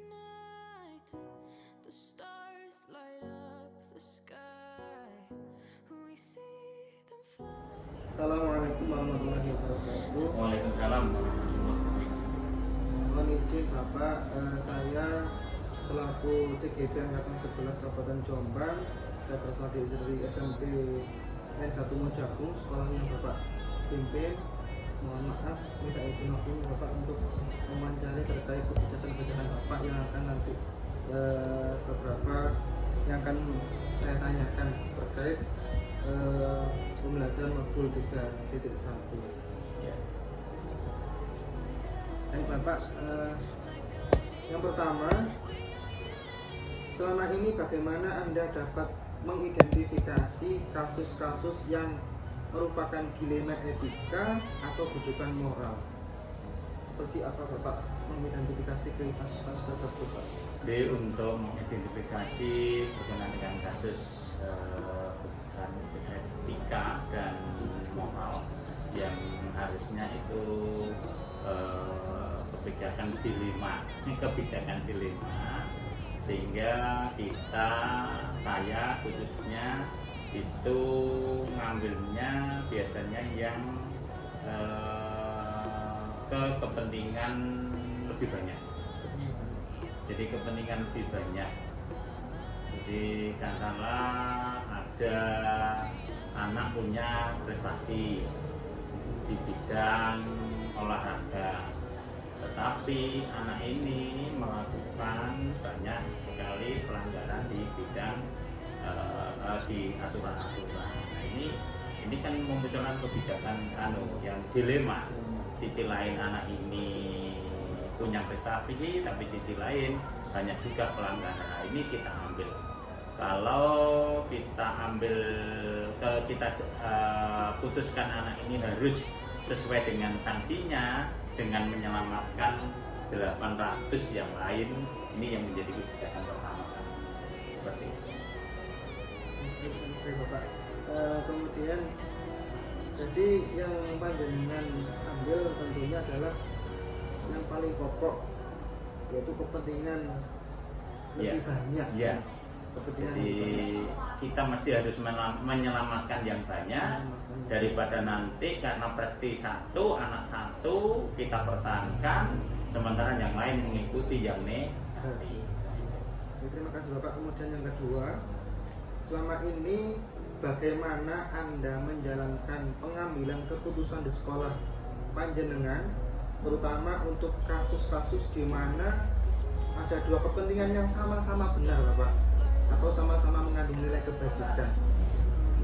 night, the stars light up the sky. We see them fly. Assalamualaikum warahmatullahi wabarakatuh. Waalaikumsalam. Mohon izin Bapak, saya selaku CGP Angkatan 11 Kabupaten Jombang, saya berasal dari SMP N1 Mojagung, sekolah yang Bapak pimpin. Mohon maaf, minta izin waktu Bapak untuk mewawancari terkait kebijakan-kebijakan Bapak yang akan nanti beberapa yang akan saya tanyakan terkait pembelajaran modul 3.1. Ya. Baik Bapak, yang pertama, selama ini bagaimana Anda dapat mengidentifikasi kasus-kasus yang merupakan dilema etika atau bujukan moral? Seperti apa Bapak mengidentifikasi ke kasus-kasus tersebut, Pak? Jadi untuk mengidentifikasi berkenaan dengan kasus bukan etika dan moral yang harusnya itu kebijakan dilema, sehingga saya khususnya itu ngambilnya biasanya yang ke kepentingan lebih banyak. Jadi kepentingan lebih banyak. Jadi katakanlah ada anak punya prestasi di bidang olahraga, tetapi anak ini melakukan banyak sekali pelanggaran di bidang di aturan-aturan. Nah, ini kan memunculkan kebijakan yang dilema. Sisi lain anak ini punya prestasi, tapi sisi lain banyak juga pelanggaran. Nah, ini kita ambil. Kalau kita putuskan anak ini harus sesuai dengan sanksinya dengan menyelamatkan 800 yang lain, ini yang menjadi kebijakan pertama. Seperti itu. Oke Bapak, kemudian jadi yang panjenengan ambil tentunya adalah yang paling pokok, yaitu kepentingan lebih banyak. Ya. Kepentingan Jadi lebih banyak. kita mesti harus menyelamatkan yang banyak daripada nanti karena prestasi anak satu kita pertahankan sementara yang lain mengikuti yang negatif. Terima kasih Bapak. Kemudian yang kedua, selama ini bagaimana Anda menjalankan pengambilan keputusan di sekolah panjenengan, terutama untuk kasus-kasus di mana ada dua kepentingan yang sama-sama benar Bapak, atau sama-sama mengandung nilai kebajikan?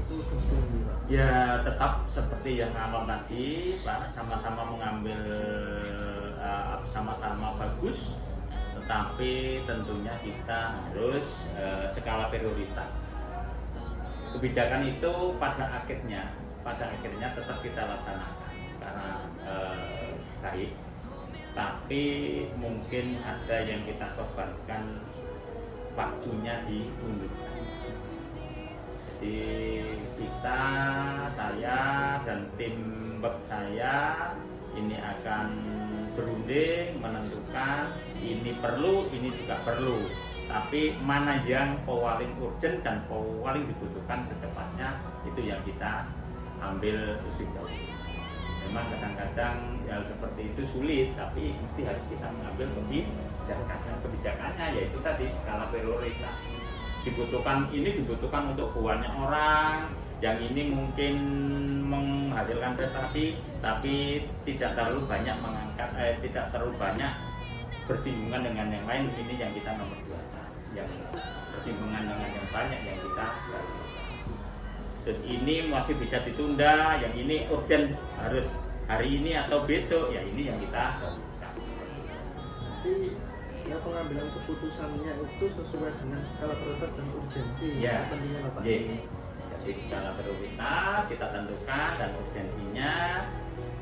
Itu setuju Pak? Ya tetap seperti yang awal tadi Pak, sama-sama mengambil sama-sama bagus, tetapi tentunya kita harus skala prioritas. Kebijakan itu pada akhirnya tetap kita laksanakan karena baik, tapi mungkin ada yang kita korbankan waktunya diundurkan. Jadi saya dan tim saya ini akan berunding menentukan ini perlu, ini juga perlu. Tapi mana yang paling urgent dan paling dibutuhkan secepatnya, itu yang kita ambil lebih dahulu. Memang kadang-kadang hal seperti itu sulit, tapi mesti harus kita mengambil kebijakannya, yaitu tadi skala prioritas. Dibutuhkan untuk banyak orang, yang ini mungkin menghasilkan prestasi, tapi tidak terlalu banyak tidak terlalu banyak bersinggungan dengan yang lain. Ini yang kita nomor 2, yang bersinggungan dengan yang banyak yang kita terus ini masih bisa ditunda, yang ini urgent harus hari ini atau besok, ya ini yang kita Jadi ya pengambilan keputusannya itu sesuai dengan skala prioritas dan urgensi ya. kepentingan Bapak. Jadi skala prioritas kita tentukan dan urgensinya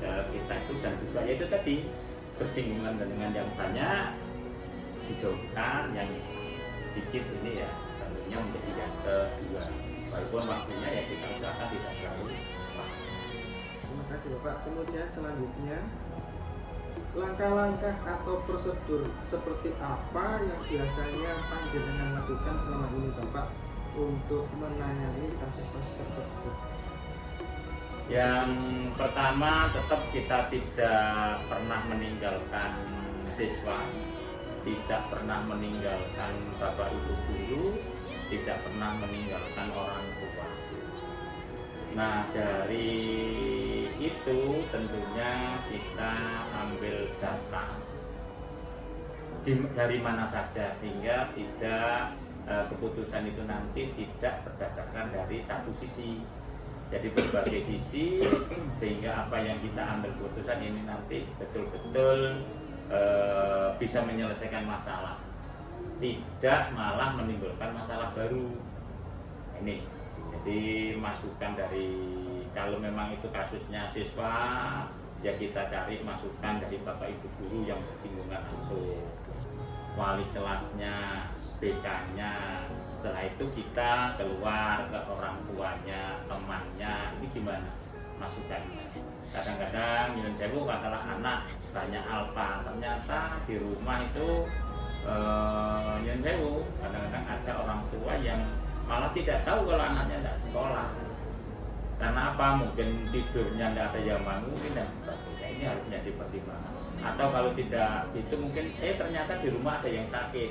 kita itu, dan juga yaitu tadi bersinggungan dengan yang banyak dijauhkan, yang sedikit ini ya tentunya menjadi yang kedua, walaupun waktunya ya kita usahakan tidak terlalu lama. Terima kasih Bapak. Kemudian selanjutnya, langkah-langkah atau prosedur seperti apa yang biasanya panjenengan lakukan selama ini Bapak untuk menangani kasus-kasus tersebut? Yang pertama, tetap kita tidak pernah meninggalkan siswa, tidak pernah meninggalkan bapak ibu guru, tidak pernah meninggalkan orang tua. Nah, dari itu tentunya kita ambil data dari mana saja, sehingga tidak keputusan itu nanti tidak berdasarkan dari satu sisi, jadi berbagai sisi, sehingga apa yang kita ambil keputusan ini nanti betul-betul bisa menyelesaikan masalah, tidak malah menimbulkan masalah baru. Ini jadi masukan dari, kalau memang itu kasusnya siswa, ya kita cari masukan dari bapak ibu guru yang bersinggungan langsung, wali kelasnya, BK-nya. Setelah itu kita keluar ke orang tuanya, temannya, ini gimana masukannya. Kadang-kadang nyun sewu katalah anak banyak alfa, ternyata di rumah itu nyun sewu kadang-kadang ada orang tua yang malah tidak tahu kalau anaknya tidak sekolah. Karena apa? Mungkin tidurnya tidak ada yang bangunin dan sebagainya. Ini harus menjadi pertimbangan. Atau kalau tidak itu mungkin ternyata di rumah ada yang sakit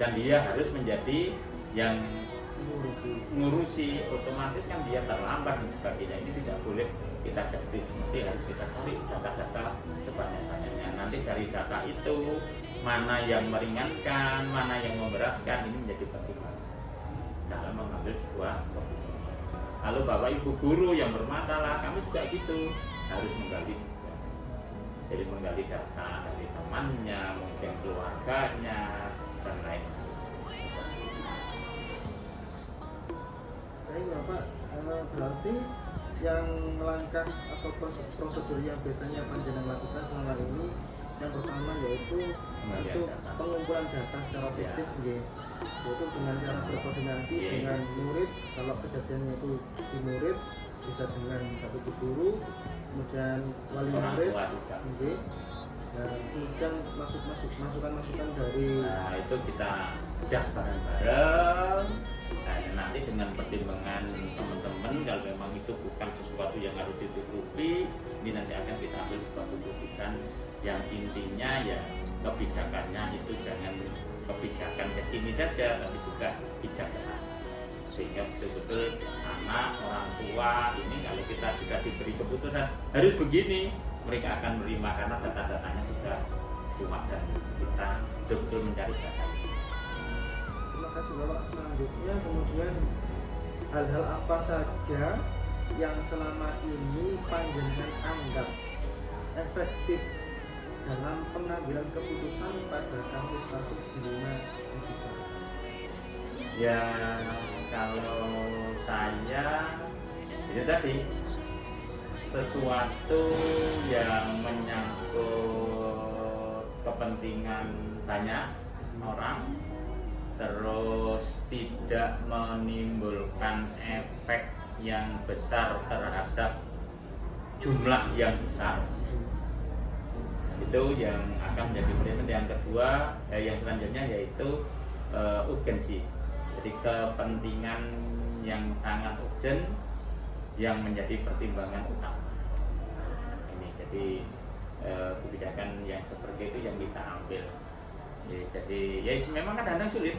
dan dia harus menjadi yang ngurusi, otomatis kan dia terlambat dan sebagainya. Ini tidak boleh kita justice, mesti harus kita cari data-data sebanyak-banyaknya. Nanti dari data itu mana yang meringankan, mana yang memberatkan, ini menjadi pertimbangan dalam mengambil sebuah keputusan. Kalau bapak ibu guru yang bermasalah, kami juga gitu, harus menggali juga. Jadi menggali data dari temannya, mungkin keluarganya, dan lain-lain. Baik Bapak, berarti yang langkah atau prosedur yang biasanya panjenengan lakukan selama ini, yang pertama yaitu pengumpulan data secara fiktif, yaitu dengan cara berkoordinasi dengan murid. Kalau kejadiannya itu di murid, bisa dengan satu guru, kemudian wali murid, dan kemudian masukan-masukan dari, nah itu kita udah bareng-bareng. Nah, nanti dengan pertimbangan teman-teman, kalau memang itu bukan sesuatu yang harus ditutupi, ini nanti akan kita ambil sebuah keputusan yang intinya ya kebijakannya itu jangan kebijakan ke sini saja, tapi juga bijak ke sana, sehingga betul-betul anak, orang tua ini kalau kita sudah diberi keputusan harus begini, mereka akan menerima karena data-datanya sudah kuat dan kita betul-betul mencari data. Terima kasih Bapak. Selanjutnya kemudian hal-hal apa saja yang selama ini panjenengan anggap efektif dalam pengambilan keputusan pada kasus-kasus di rumah kita? Ya kalau saya itu tadi sesuatu yang menyangkut kepentingan banyak orang, terus tidak menimbulkan efek yang besar terhadap jumlah yang besar, itu yang akan menjadi pertimbangan. Yang kedua, yang selanjutnya yaitu urgensi, jadi kepentingan yang sangat urgent yang menjadi pertimbangan utama. Ini jadi kebijakan yang seperti itu yang kita ambil. Ya, jadi ya memang kadang-kadang sulit,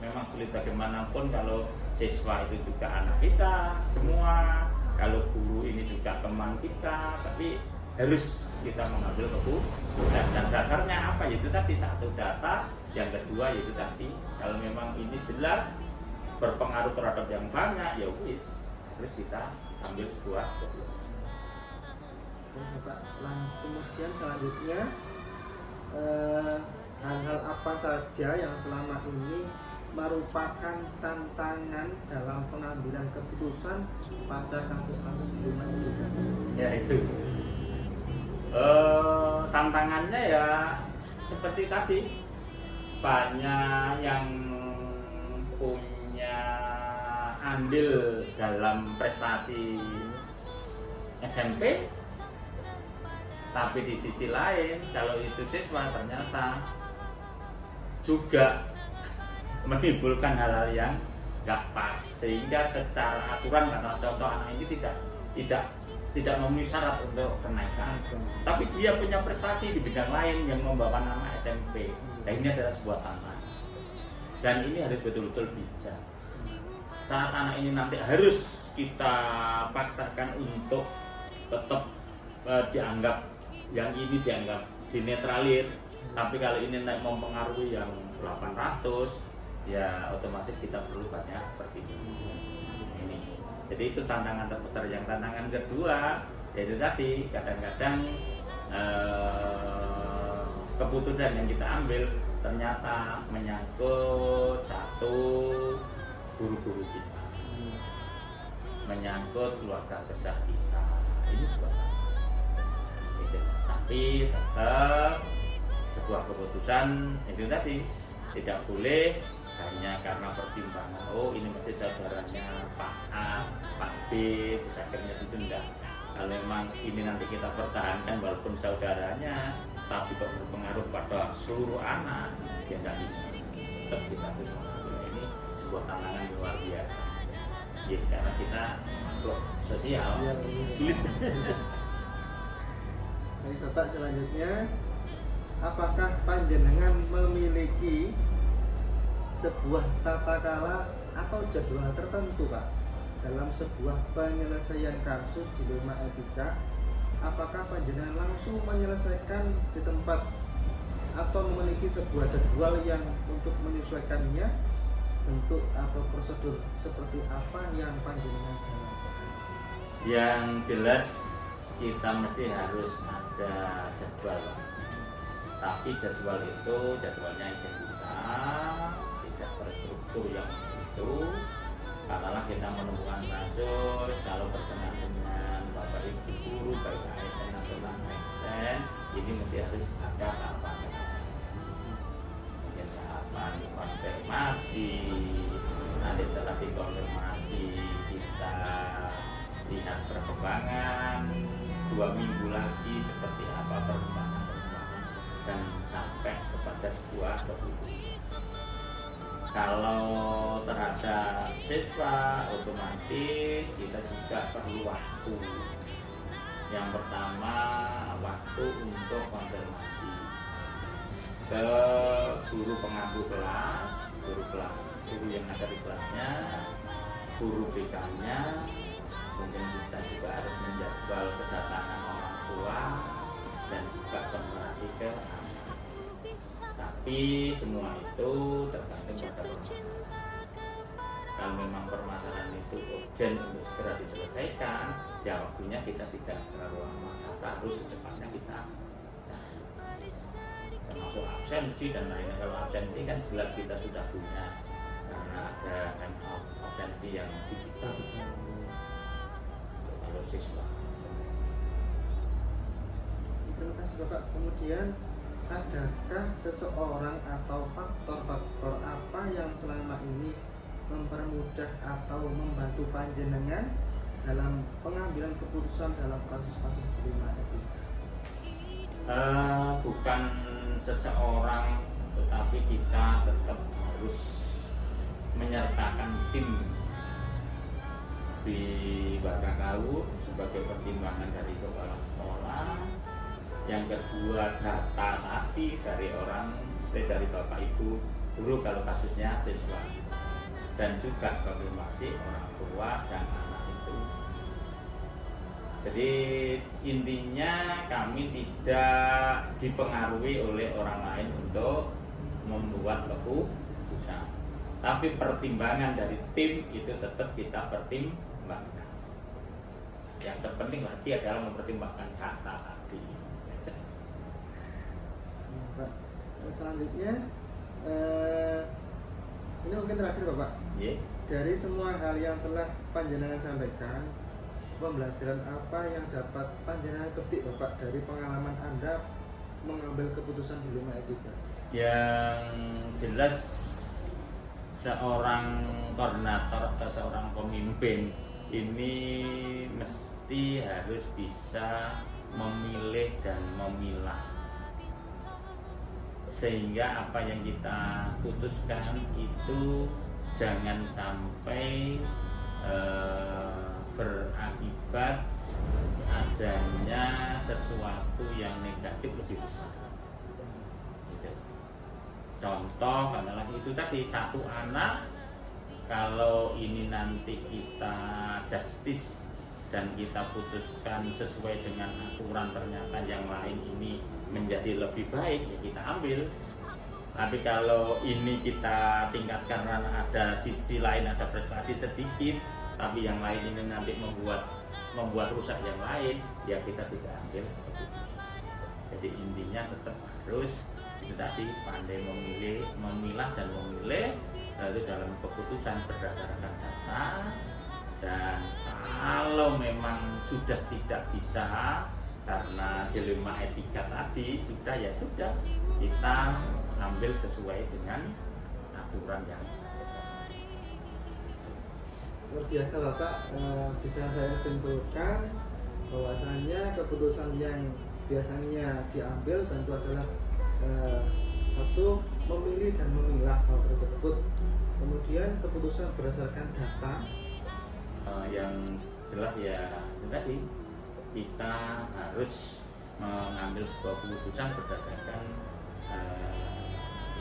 memang sulit bagaimanapun. Kalau siswa itu juga anak kita semua, kalau guru ini juga teman kita, tapi harus kita mengambil keputusan. Dan dasarnya apa? Yaitu tadi satu data, yang kedua yaitu tadi kalau memang ini jelas berpengaruh terhadap yang banyak, ya wis harus kita ambil sebuah keputusan. Kemudian selanjutnya hal-hal apa saja yang selama ini merupakan tantangan dalam pengambilan keputusan pada kasus-kasus di rumah itu? Ya itu tantangannya ya seperti tadi, banyak yang punya andil dalam prestasi SMP, Tapi di sisi lain, kalau itu siswa ternyata juga menimbulkan hal-hal yang nggak pas, sehingga secara aturan karena contoh anak ini tidak memenuhi syarat untuk kenaikan, tapi dia punya prestasi di bidang lain yang membawa nama SMP. Nah, ini adalah sebuah tantangan, dan ini harus betul-betul bijak. Saat anak ini nanti harus kita paksakan untuk tetap dianggap, yang ini dianggap dinetralir, tapi kalau ini naik mempengaruhi yang 800, ya otomatis kita perlu banyak pertimbangan ini. Jadi itu tantangan terbesar. Yang tantangan kedua yaitu tadi kadang-kadang keputusan yang kita ambil ternyata menyangkut satu guru-guru kita, menyangkut keluarga besar kita. Ini sebuah gitu. Tapi tetap sebuah keputusan itu tadi tidak boleh hanya karena pertimbangan, oh ini masih saudaranya Pak A, Pak B, bisa akhirnya ditunda. Kalau memang ini nanti kita pertahankan walaupun saudaranya, tapi kok berpengaruh pada seluruh anak, ya nggak bisa. Tetap kita harus mengambil ini sebuah tantangan luar biasa. Ya, karena kita makhluk sosial, sulit. Baik Bapak, selanjutnya, apakah panjenengan memiliki sebuah tata cara atau jadwal tertentu Pak dalam sebuah penyelesaian kasus dilema etika? Apakah panjenengan langsung menyelesaikan di tempat atau memiliki sebuah jadwal yang untuk menyesuaikannya, bentuk atau prosedur seperti apa yang panjenengan jalankan? Yang jelas kita mesti harus ada jadwal, tapi jadwal itu jadwalnya kita tidak terstruktur yang itu. Katakanlah kita menemukan kasus, kalau berkenan dengan Bapak Ibu guru baik ASN atau non ASN, ini mesti harus ada tahapan, mungkin tahapan konfirmasi. Nanti setelah dikonfirmasi kita lihat perkembangan 2 minggu lagi seperti apa perkembangan, dan sampai kepada sebuah keputusan. Kalau terhadap siswa, otomatis kita juga perlu waktu. Yang pertama, waktu untuk konfirmasi ke guru pengampu kelas, guru yang ada di kelasnya, guru BK-nya. Kemudian kita juga harus menjadwal kedatangan orang tua dan juga konfirmasi ke anak. Tapi semua itu tergantung pada permasalahan. Kalau memang permasalahan itu urgent untuk segera diselesaikan, ya waktunya kita tidak terlalu lama, harus secepatnya kita cari. Termasuk absensi dan lainnya. Kalau absensi kan jelas kita sudah punya, karena ada absensi yang digital. Kalau siswa. Terima kasih Bapak. Kemudian, adakah seseorang atau faktor-faktor apa yang selama ini mempermudah atau membantu panjenengan dalam pengambilan keputusan dalam kasus-kasus dilema etika? Bukan seseorang, tetapi kita tetap harus menyertakan tim di Bakakau sebagai pertimbangan dari kepala sekolah. Yang kedua, data tadi dari dari Bapak Ibu guru kalau kasusnya siswa, dan juga konfirmasi orang tua dan anak itu. Jadi intinya kami tidak dipengaruhi oleh orang lain untuk membuat keputusan, tapi pertimbangan dari tim itu tetap kita pertimbangkan. Yang terpenting lagi adalah mempertimbangkan data tadi. Pak, selanjutnya ini mungkin terakhir Bapak. Yeah. Dari semua hal yang telah panjenengan sampaikan, pembelajaran apa yang dapat panjenengan petik Bapak dari pengalaman Anda mengambil keputusan dilema etika? Yang jelas, seorang koordinator atau seorang pemimpin ini mesti harus bisa memilih dan memilah, sehingga apa yang kita putuskan itu jangan sampai berakibat adanya sesuatu yang negatif lebih besar. Gitu. Contoh adalah itu tadi, satu anak kalau ini nanti kita justice dan kita putuskan sesuai dengan aturan, ternyata yang lain ini menjadi lebih baik, ya kita ambil. Tapi kalau ini kita tingkatkan karena ada sisi lain, ada prestasi sedikit, tapi yang lain ini nanti membuat rusak yang lain, ya kita tidak ambil keputusan. Jadi intinya tetap harus itu tadi, pandai memilih, memilah dan memilih, lalu dalam keputusan berdasarkan data. Dan kalau memang sudah tidak bisa karena dilema etika tadi, sudah ya sudah, kita ambil sesuai dengan aturan yang luar biasa Bapak. Bisa saya simpulkan bahwasanya keputusan yang biasanya diambil tentu adalah satu, memilih dan memilah hal tersebut. Kemudian keputusan berdasarkan data. Yang jelas ya tadi, kita harus mengambil sebuah keputusan berdasarkan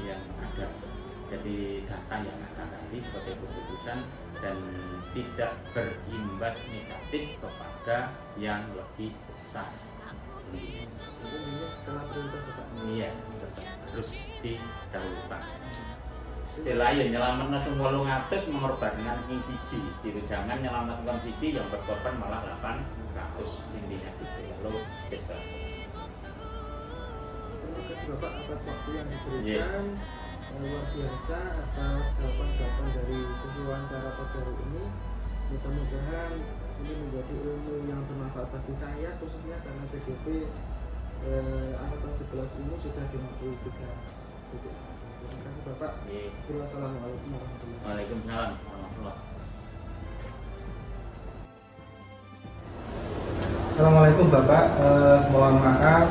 yang ada, jadi data yang ada tadi sebagai keputusan, dan tidak berimbas negatif kepada yang lebih besar. Ini setelah prioritas Bapak. Iya, tetap harus didahulukan. Istilahnya nyelametna semua 800 mengorbankan sing siji gitu. Jangan nyelametkan siji yang berkorban malah 800, intinya gitu. Lalu bisa. Terima kasih Bapak atas waktu yang diberikan. Luar biasa atas jawaban-jawaban dari sesi wawancara pada hari ini. Mudah-mudahan ini menjadi ilmu yang bermanfaat bagi saya, khususnya karena PGP angkatan 11 ini sudah di 63. Terima kasih Bapak. Wassalamualaikum warahmatullahi wabarakatuh. Waalaikumsalam warahmatullahi. Assalamualaikum Bapak. Mohon maaf,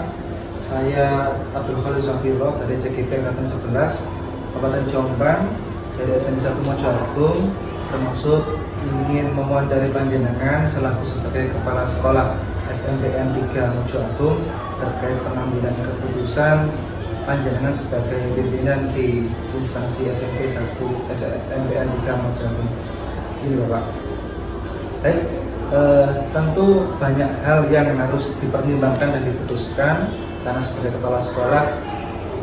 saya Abdul Khalid Zafiro dari CGP angkatan 11 Kabupaten Jombang, dari SMP 1 Mojo Agung, bermaksud ingin mewawancari panjenengan selaku sebagai Kepala Sekolah SMPN 3 Mojo Agung terkait pengambilan keputusan panjenengan sebagai pimpinan di instansi SMP 1 SMPN 3 Mojo Agung. Ini Bapak. Baik, tentu banyak hal yang harus dipertimbangkan dan diputuskan karena sebagai kepala sekolah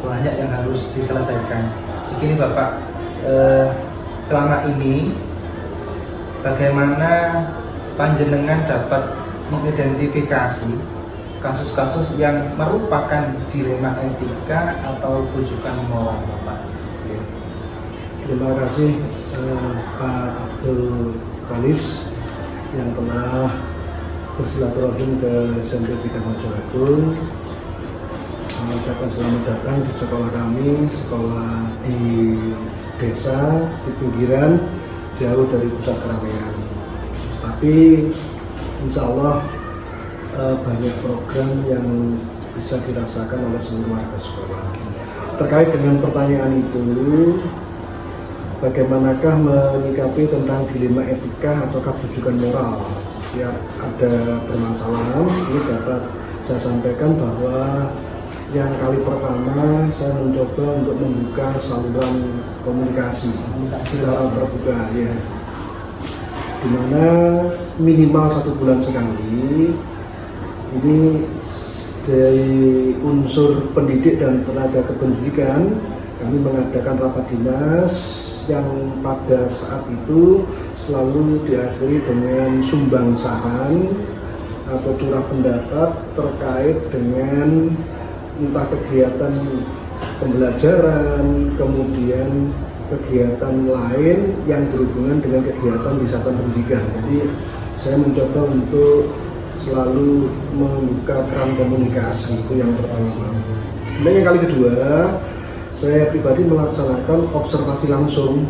banyak yang harus diselesaikan. Begini Bapak, selama ini bagaimana panjenengan dapat mengidentifikasi kasus-kasus yang merupakan dilema etika atau rujukan moral Bapak? Terima kasih Pak Abdul Khalid yang telah bersilaturahim ke SMP 3 Mojo Agung. Mengucapkan selamat datang di sekolah kami, sekolah di desa, di pinggiran, jauh dari pusat keramaian. Tapi insya Allah banyak program yang bisa dirasakan oleh seluruh warga sekolah. Terkait dengan pertanyaan itu, bagaimanakah menyikapi tentang dilema etika atau kebujukan moral? Setiap ada permasalahan, ini dapat saya sampaikan bahwa yang kali pertama saya mencoba untuk membuka saluran komunikasi secara terbuka, ya, dimana minimal 1 bulan sekali ini dari unsur pendidik dan tenaga kependidikan kami mengadakan rapat dinas yang pada saat itu selalu diakhiri dengan sumbang saran atau curah pendapat terkait dengan entah kegiatan pembelajaran, kemudian kegiatan lain yang berhubungan dengan kegiatan wisata pendidikan. Jadi saya mencoba untuk selalu membuka keran komunikasi, itu yang pertama. Kemudian yang kali kedua, saya pribadi melaksanakan observasi langsung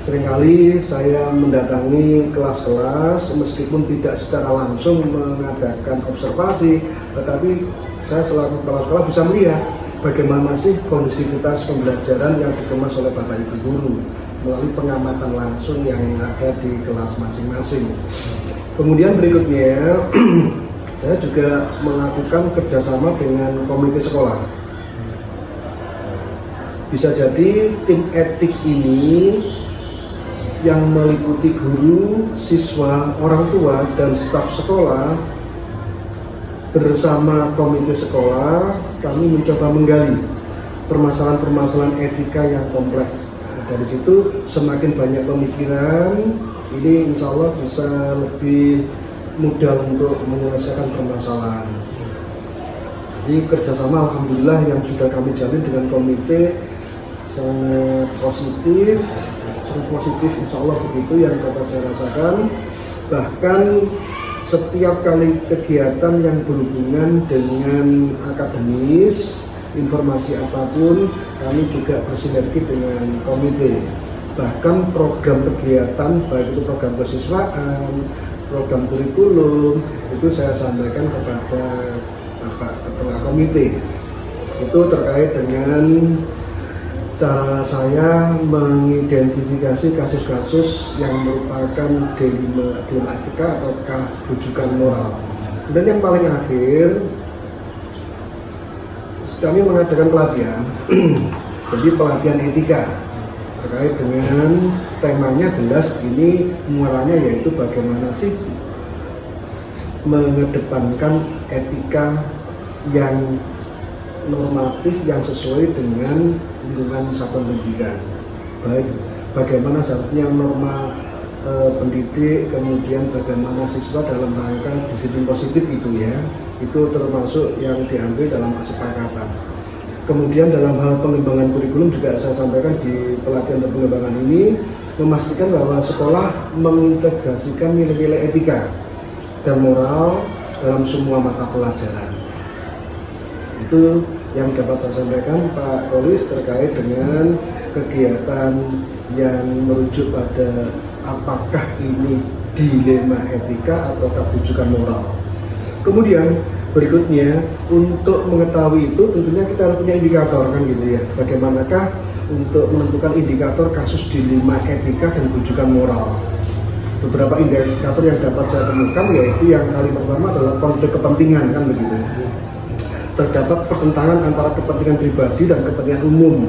seringkali saya mendatangi kelas-kelas meskipun tidak secara langsung mengadakan observasi, tetapi saya selaku kepala sekolah bisa melihat bagaimana sih kondusivitas pembelajaran yang dikemas oleh Bapak Ibu guru melalui pengamatan langsung yang ada di kelas masing-masing. Kemudian berikutnya saya juga melakukan kerjasama dengan komite sekolah. Bisa jadi tim etik ini yang meliputi guru, siswa, orang tua, dan staf sekolah bersama komite sekolah kami mencoba menggali permasalahan-permasalahan etika yang kompleks. Dari situ semakin banyak pemikiran, ini insya Allah bisa lebih mudah untuk menyelesaikan permasalahan. Jadi kerjasama alhamdulillah yang sudah kami jalin dengan komite sangat positif insya Allah begitu yang dapat saya rasakan. Bahkan setiap kali kegiatan yang berhubungan dengan akademis, informasi apapun, kami juga bersinergi dengan komite. Bahkan program kegiatan, baik itu program kesiswaan, program kurikulum, itu saya sampaikan kepada Bapak Ketua Komite. Itu terkait dengan cara saya mengidentifikasi kasus-kasus yang merupakan dilema etika atau rujukan moral. Dan yang paling akhir, kami mengadakan pelatihan, jadi pelatihan etika terkait dengan temanya jelas ini muaranya yaitu bagaimana sih mengedepankan etika yang normatif yang sesuai dengan lingkungan satuan pendidikan. Baik bagaimana seharusnya norma pendidik, kemudian bagaimana siswa dalam rangka disiplin positif itu ya, itu termasuk yang diambil dalam kesepakatan. Kemudian dalam hal pengembangan kurikulum juga saya sampaikan di pelatihan dan pengembangan ini memastikan bahwa sekolah mengintegrasikan nilai-nilai etika dan moral dalam semua mata pelajaran. Itu yang dapat saya sampaikan Pak Kolis terkait dengan kegiatan yang merujuk pada apakah ini dilema etika atau rujukan moral. Kemudian berikutnya untuk mengetahui itu tentunya kita harus punya indikator kan gitu ya. Bagaimanakah untuk menentukan indikator kasus dilema etika dan rujukan moral. Beberapa indikator yang dapat saya temukan yaitu yang kali pertama adalah konflik kepentingan kan begitu. Terdapat pertentangan antara kepentingan pribadi dan kepentingan umum.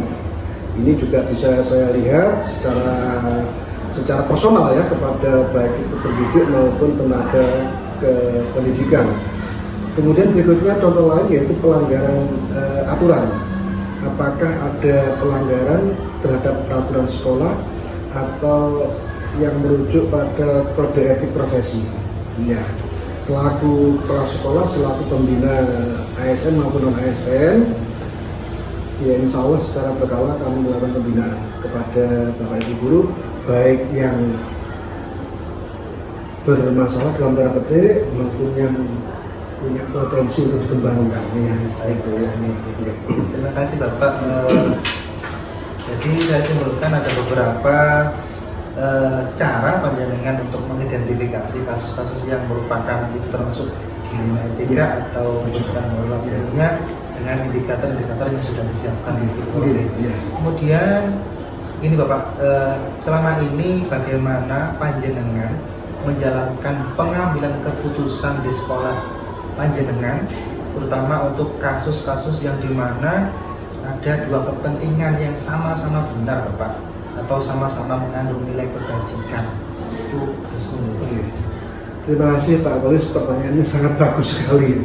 Ini juga bisa saya lihat secara personal ya kepada baik itu pendidik maupun tenaga pendidikan. Kemudian berikutnya contoh lain yaitu pelanggaran aturan. Apakah ada pelanggaran terhadap peraturan sekolah atau yang merujuk pada kode etik profesi? Ya, selaku kepala sekolah, selaku pembina ASN maupun non ASN, ya insya Allah secara berkala kami melakukan pembinaan kepada Bapak Ibu guru, baik yang bermasalah dalam tanda petik maupun yang punya potensi untuk dikembangkan. Ya, itu ya. Terima kasih Bapak. Jadi saya simpulkan ada beberapa cara panjenengan untuk mengidentifikasi kasus-kasus yang merupakan itu termasuk dilema etika atau rujukan moral dengan indikator-indikator yang sudah disiapkan itu. Kemudian ini Bapak, selama ini bagaimana panjenengan menjalankan pengambilan keputusan di sekolah panjenengan, terutama untuk kasus-kasus yang dimana ada dua kepentingan yang sama-sama benar Bapak, atau sama-sama mengandung nilai kebajikan. Itu Terima kasih Pak Kolis, pertanyaannya sangat bagus sekali.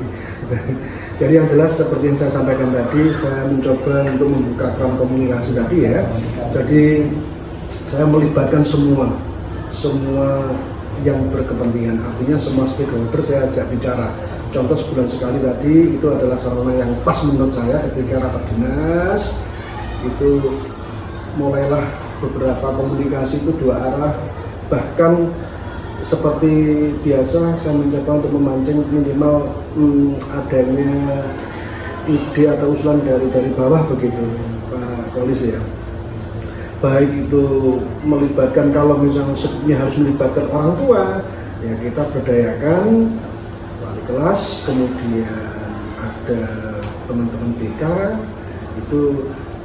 Jadi yang jelas seperti yang saya sampaikan tadi, saya mencoba untuk membuka keran komunikasi tadi ya. Jadi saya melibatkan semua yang berkepentingan, artinya semua stakeholder saya ajak bicara. Contoh sebulan sekali tadi itu adalah sarana yang pas menurut saya ketika rapat dinas itu mulailah beberapa komunikasi itu dua arah, bahkan seperti biasa saya mencoba untuk memancing minimal adanya ide atau usulan dari bawah begitu Pak Kolis ya. baik itu melibatkan, kalau misalnya sebetulnya harus melibatkan orang tua, ya kita berdayakan wali kelas, kemudian ada teman-teman BK itu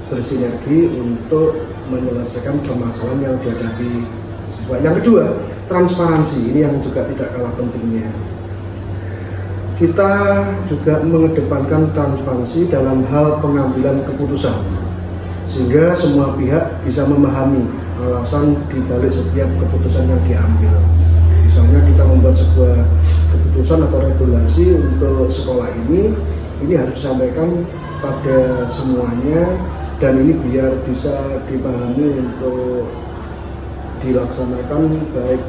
bersinergi untuk menyelesaikan permasalahan yang dihadapi siswa. Yang kedua, transparansi, ini yang juga tidak kalah pentingnya. Kita juga mengedepankan transparansi dalam hal pengambilan keputusan, sehingga semua pihak bisa memahami alasan dibalik setiap keputusan yang diambil. Misalnya kita membuat sebuah keputusan atau regulasi untuk sekolah ini harus disampaikan pada semuanya, dan ini biar bisa dipahami untuk dilaksanakan baik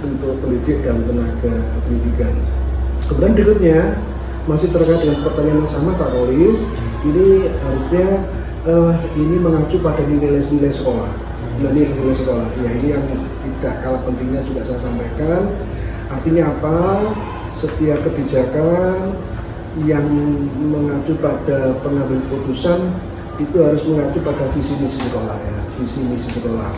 untuk pendidik dan tenaga pendidikan. Kemudian berikutnya masih terkait dengan pertanyaan yang sama Pak Rolis, ini harusnya ini mengacu pada nilai-nilai sekolah. Nilai-nilai sekolah, ya ini yang tidak kalah pentingnya juga saya sampaikan. Artinya apa? Setiap kebijakan yang mengacu pada pengambil keputusan itu harus mengacu pada visi misi sekolah, ya, visi misi sekolah,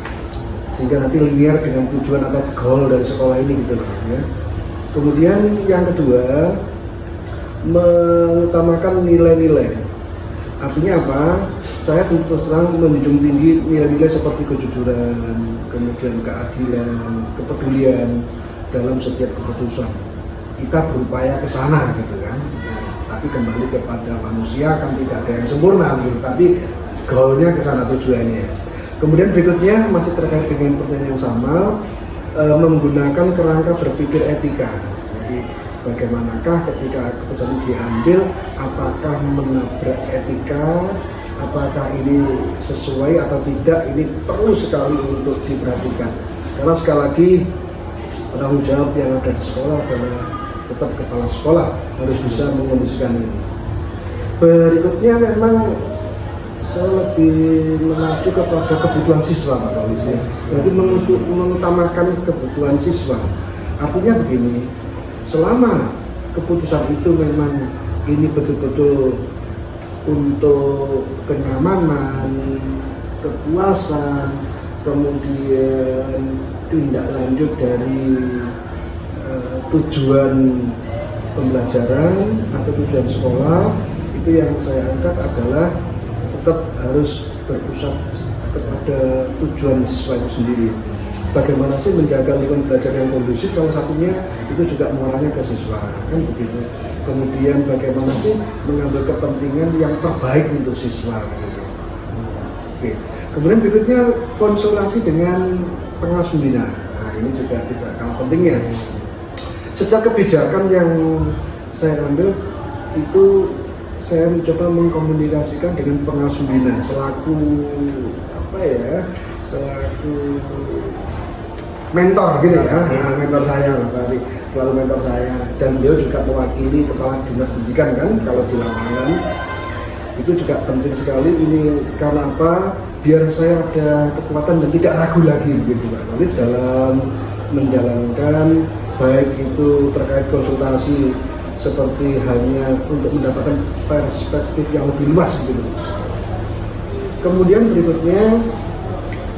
sehingga nanti linear dengan tujuan atau goal dari sekolah ini gitu ya. Kemudian yang kedua, mengutamakan nilai-nilai. Artinya apa? Saya terus terang menjunjung tinggi nilai-nilai seperti kejujuran, kemudian keadilan, kepedulian dalam setiap keputusan. Kita berupaya ke sana gitu kan. Tapi kembali kepada manusia kan tidak ada yang sempurna gitu. Tapi goalnya ke sana, tujuannya. Kemudian berikutnya masih terkait dengan pertanyaan yang sama, menggunakan kerangka berpikir etika. Jadi bagaimanakah ketika keputusan diambil, apakah menabrak etika, apakah ini sesuai atau tidak, ini perlu sekali untuk diperhatikan. Karena sekali lagi penanggung jawab yang ada di sekolah adalah tetap kepala sekolah, harus bisa mengondisikan ini. Berikutnya memang saya lebih mengacu kepada kebutuhan siswa Pak Rolis, ya. Jadi mengutamakan kebutuhan siswa. Artinya begini, selama keputusan itu memang ini betul-betul untuk kenyamanan, kepuasan, kemudian tindak lanjut dari tujuan pembelajaran atau tujuan sekolah, itu yang saya angkat adalah tetap harus berpusat kepada tujuan siswa itu sendiri. Bagaimana sih menjaga lingkungan belajar yang kondusif, salah satunya itu juga mengarahnya ke siswa, kan begitu. Kemudian bagaimana sih mengambil kepentingan yang terbaik untuk siswa, gitu. Oke. Kemudian berikutnya konsultasi dengan pengawas pembina. Nah, ini juga tidak kalah pentingnya. Setiap kebijakan yang saya ambil itu saya mencoba mengkomunikasikan dengan pengawas pembina selaku selaku mentor gitu ya. Nah, mentor saya berarti selalu mentor saya, dan beliau juga mewakili kepala dinas pendidikan kan kalau di lapangan. Itu juga penting sekali ini, karena apa? Biar saya ada kekuatan dan tidak ragu lagi begitu Pak Rolis dalam menjalankan, baik itu terkait konsultasi seperti hanya untuk mendapatkan perspektif yang lebih luas gitu. Kemudian berikutnya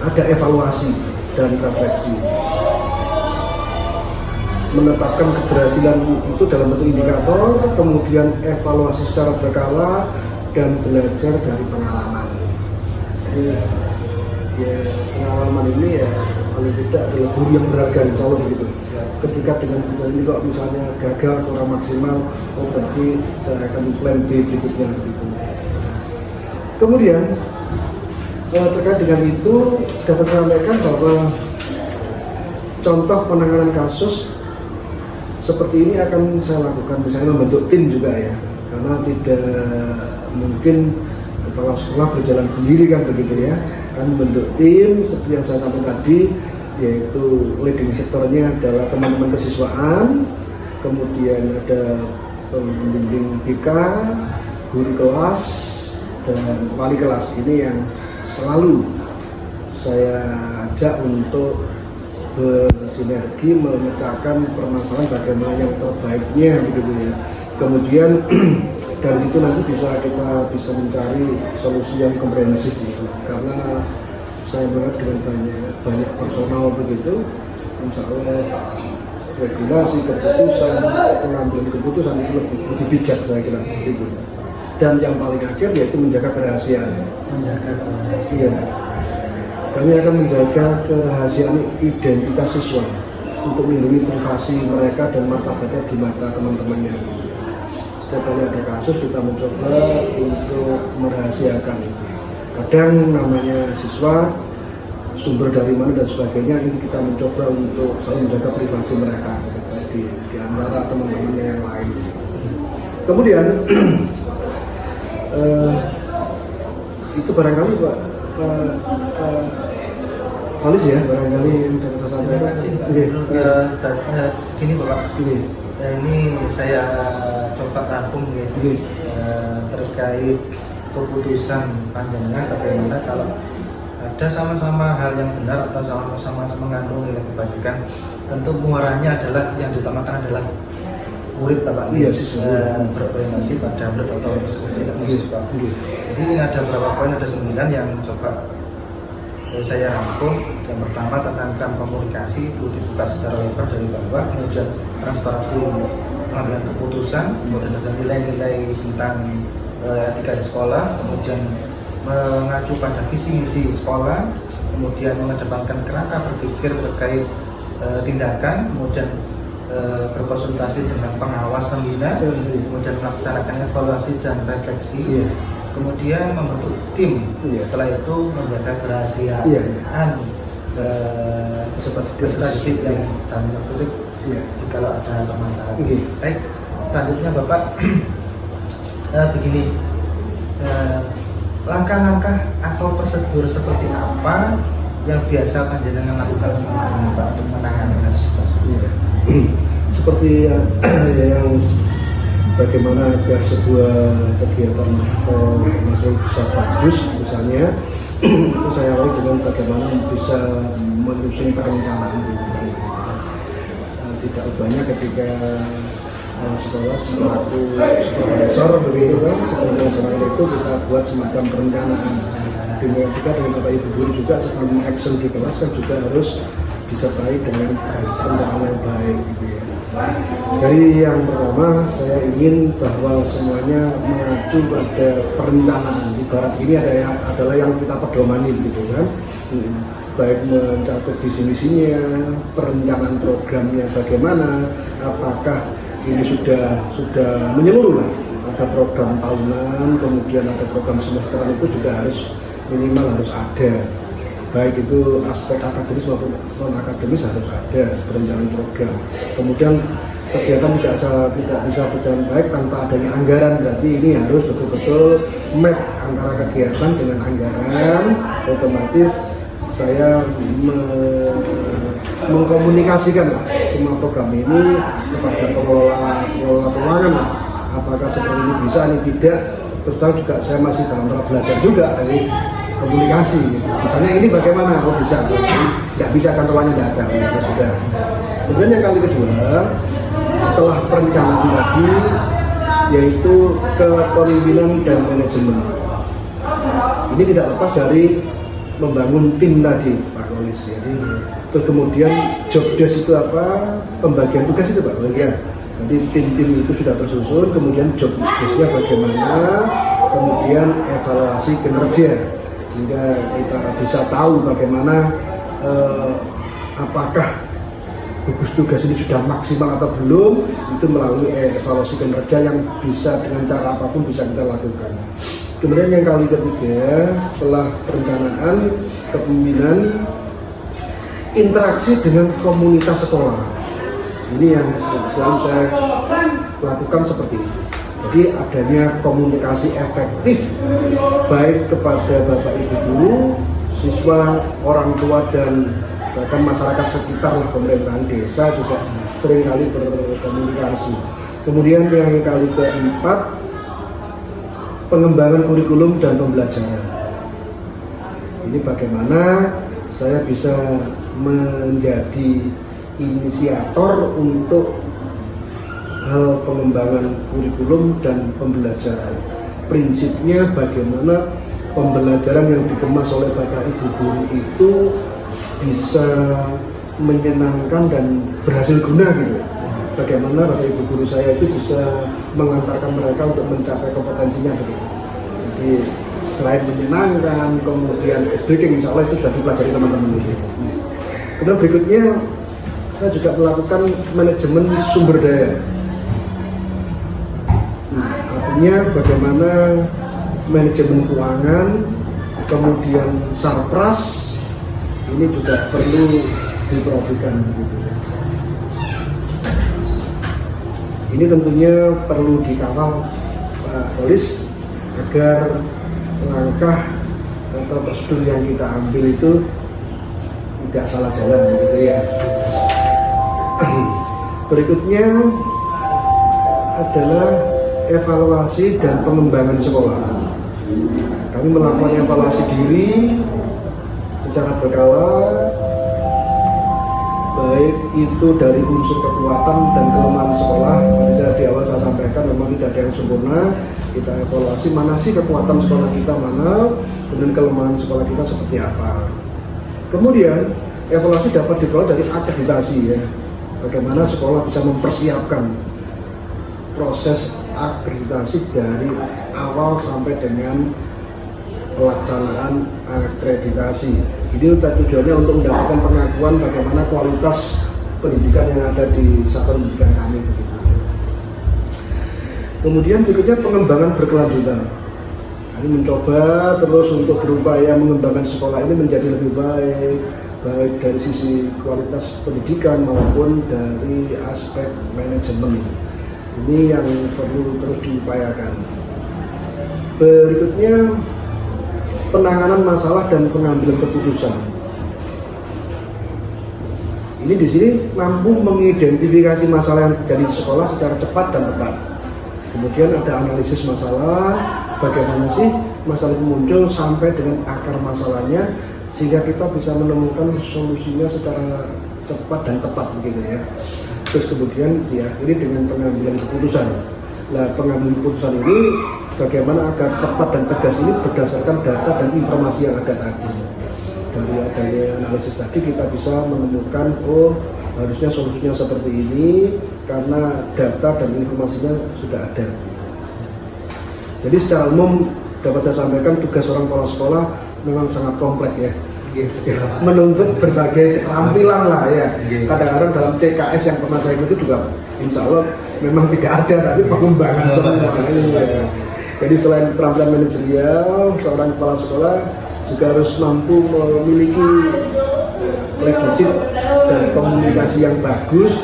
ada evaluasi dan refleksi. Menetapkan keberhasilan itu dalam bentuk indikator, kemudian evaluasi secara berkala dan belajar dari pengalaman. Jadi ya pengalaman ini ya paling tidak adalah guru yang berharga, insya Allah begitu. Ketika dengan ini kok misalnya gagal kurang maksimal, oh berarti saya akan plan B berikutnya begitu. Kemudian terkait dengan itu dapat saya sampaikan bahwa contoh penanganan kasus seperti ini akan saya lakukan, misalnya membentuk tim juga ya, karena tidak mungkin kepala sekolah berjalan sendiri kan begitu ya, kan membentuk tim seperti yang saya sampaikan tadi, yaitu leading sektornya adalah teman-teman kesiswaan, kemudian ada pembimbing BK, guru kelas, dan wali kelas. Ini yang selalu saya ajak untuk bersinergi memecahkan permasalahan bagaimana yang terbaiknya begitu ya. Kemudian dari situ nanti kita bisa mencari solusi yang komprehensif gitu. Karena saya melihat dengan banyak personal begitu, insya Allah regulasi keputusan, pengambilan keputusan itu lebih bijak saya kira begitu. Dan yang paling akhir yaitu menjaga kerahasiaan. Iya. Kami akan menjaga kerahasiaan identitas siswa untuk melindungi privasi mereka dan martabatnya di mata teman-temannya. Setiap kali ada kasus kita mencoba untuk merahasiakan. Kadang namanya siswa, sumber dari mana dan sebagainya, ini kita mencoba untuk selalu menjaga privasi mereka di antara teman-temannya yang lain. Kemudian itu barangkali Pak Polis ya, barangkali yang dapat saya sampaikan. Gini Bapak, ini saya coba rangkum terkait keputusan panjenengan bagaimana kalau ada sama-sama hal yang benar atau sama-sama mengandung nilai kebajikan, tentu muaranya adalah yang diutamakan adalah murid Bapak. Iya sih, berorientasi pada murid atau seperti itu Pak. Jadi ini ada beberapa poin, ada 9 yang coba saya rangkum. Yang pertama tentang keran komunikasi itu dibuka secara lebar dari bawah, kemudian transparansi pengambilan keputusan, kemudian ada nilai-nilai tentang etika di sekolah, kemudian mengacu pada visi misi sekolah, kemudian mengedepankan kerangka berpikir terkait tindakan, kemudian berkonsultasi dengan pengawas pembina, kemudian melaksanakan evaluasi dan refleksi, kemudian membentuk tim, setelah itu menjaga kerahasiaan seperti yang dan kutip jika ada permasalahan. Baik, selanjutnya Bapak begini, langkah-langkah atau prosedur seperti apa yang biasa panjenengan lakukan selama ini Pak untuk menangani kasus tersebut? Seperti yang bagaimana agar sebuah kegiatan masih bisa bagus, misalnya itu saya awali dengan bagaimana bisa menyusun perencanaan. Tidak ubahnya ketika sekolah selaku supervisor begitu kan, sebagai itu kita buat semacam perencanaan. Kita dengan Bapak Ibu guru juga sebelum action di kelas kan juga harus disertai dengan perencanaan yang baik gitu ya. Dari yang pertama saya ingin bahwa semuanya mengacu pada perencanaan. Ibarat ini adalah yang kita pedomani gitu kan. Baik mencakup visi misinya, perencanaan programnya bagaimana, apakah ini sudah menyeluruh lah. Ada program tahunan, kemudian ada program semesteran, itu juga minimal harus ada. Baik itu aspek akademis maupun non akademis harus ada perencanaan program. Kemudian kegiatan tidak bisa berjalan baik tanpa adanya anggaran, berarti ini harus betul-betul match antara kegiatan dengan anggaran. Otomatis saya mengkomunikasikan semua program ini kepada pengelola keuangan, apakah seperti ini bisa, ini tidak. Terus juga saya masih dalam tahap belajar juga dari komunikasi. Misalnya ini bagaimana, kok bisa? Tidak bisa, kantornya tidak ada. Ya, sudah. Kemudian yang kali kedua, setelah perencanaan lagi, yaitu kepemimpinan dan manajemen. Ini tidak lepas dari membangun tim tadi, Pak Kolis. Jadi terus kemudian job desk itu apa, pembagian tugas itu Pak Kolis ya. Jadi tim-tim itu sudah tersusun, kemudian job desknya bagaimana, kemudian evaluasi kinerja, sehingga kita bisa tahu bagaimana apakah gugus tugas ini sudah maksimal atau belum. Itu melalui evaluasi kinerja yang bisa dengan cara apapun bisa kita lakukan. Kemudian yang kali ketiga, setelah perencanaan kepemimpinan, interaksi dengan komunitas sekolah. Ini yang selalu saya lakukan seperti ini. Jadi adanya komunikasi efektif baik kepada Bapak Ibu guru, siswa, orang tua, dan bahkan masyarakat sekitar, pemerintahan desa juga seringkali berkomunikasi. Kemudian yang kali keempat, pengembangan kurikulum dan pembelajaran. Ini bagaimana saya bisa menjadi inisiator untuk hal pengembangan kurikulum dan pembelajaran. Prinsipnya bagaimana pembelajaran yang dikemas oleh Bapak Ibu guru itu bisa menyenangkan dan berhasil guna gitu. Bagaimana Bapak Ibu guru saya itu bisa mengantarkan mereka untuk mencapai kompetensinya gitu. Jadi selain menyenangkan, kemudian ice breaking insya Allah itu sudah dipelajari teman-teman ini. Kemudian berikutnya saya juga melakukan manajemen sumber daya. Artinya bagaimana manajemen keuangan, kemudian sarpras ini juga perlu diperhatikan begitu. Ini tentunya perlu dikawal Pak Polis agar langkah atau prosedur yang kita ambil itu tidak salah jalan begitu ya. Berikutnya adalah evaluasi dan pengembangan sekolah. Kami melakukan evaluasi diri secara berkala, baik itu dari unsur kekuatan dan kelemahan sekolah. Tadi saya di awal saya sampaikan memang tidak ada yang sempurna. Kita evaluasi mana sih kekuatan sekolah kita mana, kemudian kelemahan sekolah kita seperti apa. Kemudian evaluasi dapat diperoleh dari akreditasi ya. Bagaimana sekolah bisa mempersiapkan proses akreditasi dari awal sampai dengan pelaksanaan akreditasi. Ini tujuannya untuk mendapatkan pengakuan bagaimana kualitas pendidikan yang ada di satuan pendidikan kami. Kemudian berikutnya pengembangan berkelanjutan. Kami mencoba terus untuk berupaya mengembangkan sekolah ini menjadi lebih baik, baik dari sisi kualitas pendidikan maupun dari aspek manajemen. Ini yang perlu terus diupayakan. Berikutnya penanganan masalah dan pengambilan keputusan. Ini di sini mampu mengidentifikasi masalah yang terjadi di sekolah secara cepat dan tepat. Kemudian ada analisis masalah, bagaimana sih masalah itu muncul sampai dengan akar masalahnya, sehingga kita bisa menemukan solusinya secara cepat dan tepat begitu ya. Terus kemudian diakhiri dengan pengambilan keputusan. Nah, pengambilan keputusan ini bagaimana agar tepat dan tegas ini berdasarkan data dan informasi yang ada tadi. Dari adanya analisis tadi kita bisa menemukan harusnya solusinya seperti ini karena data dan informasinya sudah ada. Jadi secara umum dapat saya sampaikan tugas seorang kepala sekolah memang sangat kompleks ya. Menuntut berbagai keterampilan lah ya. Kadang-kadang dalam CKS yang pernah saya ikuti juga insya Allah memang tidak ada, tapi pengembangan semua ini ya. Jadi selain keterampilan manajerial, seorang kepala sekolah juga harus mampu memiliki leadership dan komunikasi yang bagus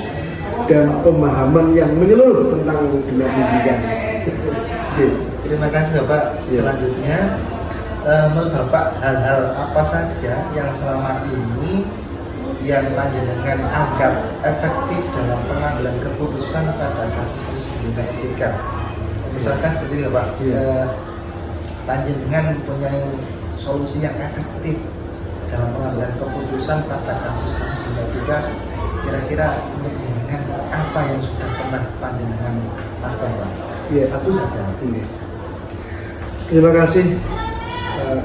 dan pemahaman yang menyeluruh tentang dunia pendidikan. Terima kasih Bapak. Selanjutnya, menurut Bapak hal-hal apa saja yang selama ini yang panjenengan anggap efektif dalam pengambilan keputusan pada kasus-kasus di dunia pendidikan? Misalkan seperti itu Pak, panjenengan mempunyai solusi yang efektif dalam pengambilan keputusan pada kasus-kasus di dunia pendidikan. Kira-kira panjenengan apa yang sudah pernah panjenengan lakukan Pak? Satu saja. Terima kasih